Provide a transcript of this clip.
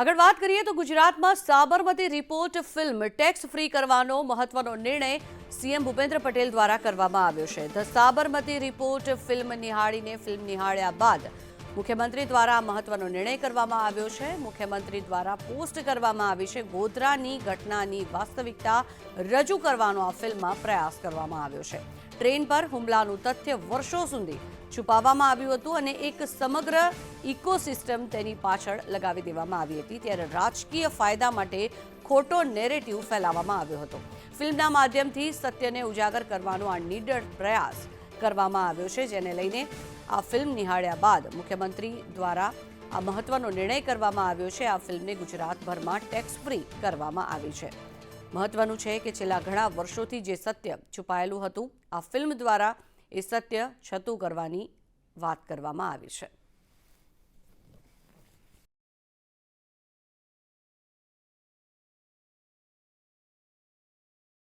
આગળ વાત કરીએ તો ગુજરાતમાં Sabarmati report film tax free કરવાનો મહત્વનો નિર્ણય સીએમ ભૂપેન્દ્ર પટેલ દ્વારા કરવામાં આવ્યો છે। ધ સાબરમતી રિપોર્ટ ફિલ્મ નિહાળ્યા બાદ મુખ્યમંત્રી દ્વારા મહત્વનો નિર્ણય કરવામાં આવ્યો છે। મુખ્યમંત્રી દ્વારા પોસ્ટ કરવામાં આવી છે। ગોધરાની ઘટનાની વાસ્તવિકતા રજૂ કરવાનો આ ફિલ્મમાં પ્રયાસ કરવામાં આવ્યો છે। ટ્રેન પર હુમલાનું તથ્ય વર્ષો સુધી છુપાવવામાં આવ્યું હતું અને એક સમગ્ર ઇકોસિસ્ટમ તેની પાછળ લગાવી દેવામાં આવી હતી। ત્યારે રાજકીય ફાયદા માટે ખોટો નેરેટિવ ફેલાવવામાં આવ્યો હતો। ફિલ્મના માધ્યમથી સત્યને ઉજાગર કરવાનો આ નિડર પ્રયાસ કરવામાં આવ્યો છે, જેને લઈને આ ફિલ્મ નિહાળ્યા બાદ મુખ્યમંત્રી દ્વારા આ મહત્વનો નિર્ણય કરવામાં આવ્યો છે। આ ફિલ્મને ગુજરાતભરમાં ટેક્સ ફ્રી કરવામાં આવી છે। મહત્વનું છે કે છેલ્લા ઘણા વર્ષોથી જે સત્ય છુપાયેલું હતું, આ ફિલ્મ દ્વારા એ સત્ય છતું કરવાની વાત કરવામાં આવી છે।